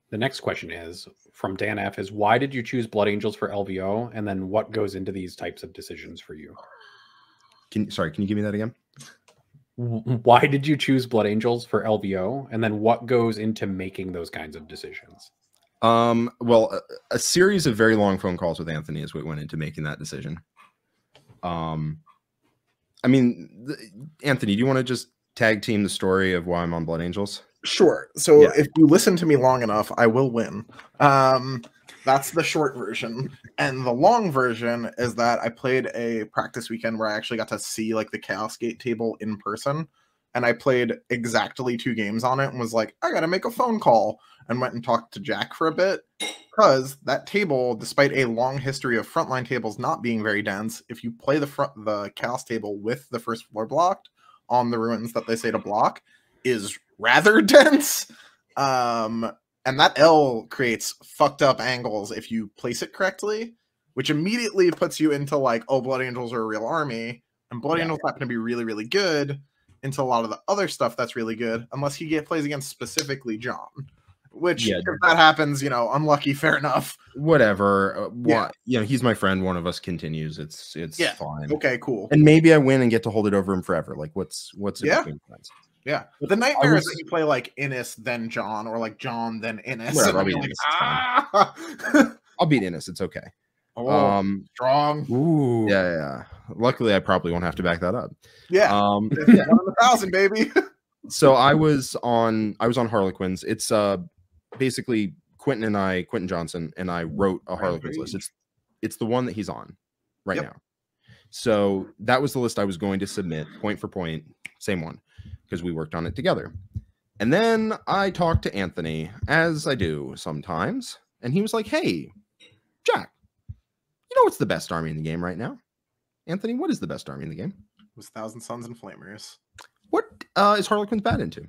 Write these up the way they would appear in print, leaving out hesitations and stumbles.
The next question is from Dan F. is why did you choose Blood Angels for LVO? And then what goes into these types of decisions for you? Sorry, can you give me that again? Why did you choose Blood Angels for LVO? And then what goes into making those kinds of decisions? Well, a series of very long phone calls with Anthony is what went into making that decision. I mean, Anthony, do you want to just tag team the story of why I'm on Blood Angels? Sure. So if you listen to me long enough, I will win. That's the short version. And the long version is that I played a practice weekend where I actually got to see like the Chaos Gate table in person. And I played exactly 2 games on it and was like, I got to make a phone call, and went and talked to Jack for a bit. Because that table, despite a long history of frontline tables not being very dense, if you play the Chaos table with the first floor blocked on the ruins that they say to block, is rather dense. And that L creates fucked up angles if you place it correctly, which immediately puts you into like, oh, Blood Angels are a real army. And Blood Angels happen to be really, really good into a lot of the other stuff that's really good, unless he plays against specifically John. Which, if that happens, you know, unlucky, fair enough. Whatever. You know, he's my friend. One of us continues. It's fine. Okay, cool. And maybe I win and get to hold it over him forever. Like, what's it between friends? Yeah. The nightmare is that you play like Innis, then John, or like John, then Innis. Whatever, I'll beat Innis. I'll beat Innis. It's okay. Oh, strong. Ooh. Yeah. Luckily, I probably won't have to back that up. Yeah. 1 in 1,000, baby. So I was on Harlequins. It's basically Quentin Johnson and I wrote a Harlequins list. It's the one that he's on right now. So that was the list I was going to submit, point for point, same one, because we worked on it together. And then I talked to Anthony, as I do sometimes, and he was like, hey, Jack, you know what's the best army in the game right now? Anthony, what is the best army in the game? It was Thousand Sons and Flamers. What is Harlequins bad into?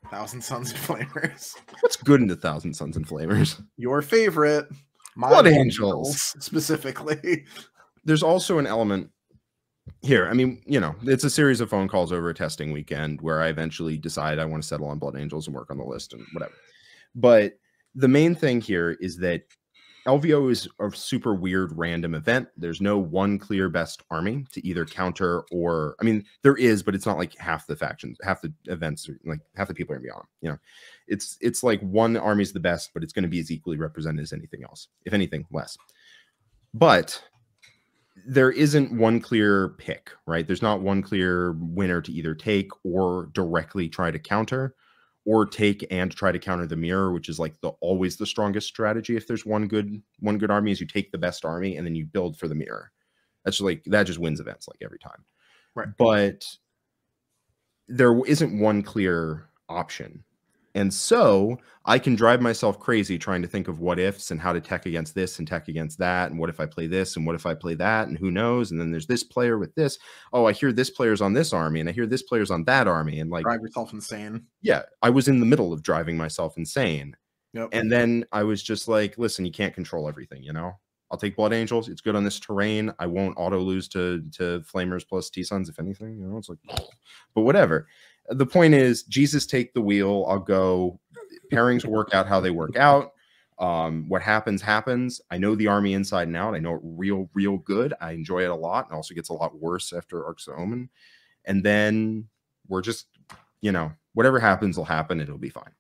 Thousand Sons and Flamers. What's good into Thousand Sons and Flamers? Your favorite. Blood Angels. Specifically. There's also an element here. I mean, you know, it's a series of phone calls over a testing weekend where I eventually decide I want to settle on Blood Angels and work on the list and whatever. But the main thing here is that LVO is a super weird random event. There's no one clear best army to either counter or, I mean, there is, but it's not like half the factions, half the events, like half the people are going to be on them. You know, it's like one army is the best, but it's going to be as equally represented as anything else, if anything less. But there isn't one clear pick, right? There's not one clear winner to either take or directly try to counter, or take and try to counter the mirror, which is like always the strongest strategy. If there's one good army, is you take the best army and then you build for the mirror. That's like, that just wins events like every time. Right. But there isn't one clear option. And so I can drive myself crazy trying to think of what ifs and how to tech against this and tech against that. And what if I play this and what if I play that and who knows? And then there's this player with this. Oh, I hear this player's on this army and I hear this player's on that army. And like, drive yourself insane. Yeah. I was in the middle of driving myself insane. Yep. And then I was just like, listen, you can't control everything, you know? I'll take Blood Angels. It's good on this terrain. I won't auto lose to Flamers plus T-Suns, if anything, you know, it's like, but whatever. The point is, Jesus, take the wheel. I'll go. Pairings work out how they work out. What happens, happens. I know the army inside and out. I know it real good. I enjoy it a lot. It also gets a lot worse after Arcs of Omen. And then we're just, you know, whatever happens will happen. It'll be fine.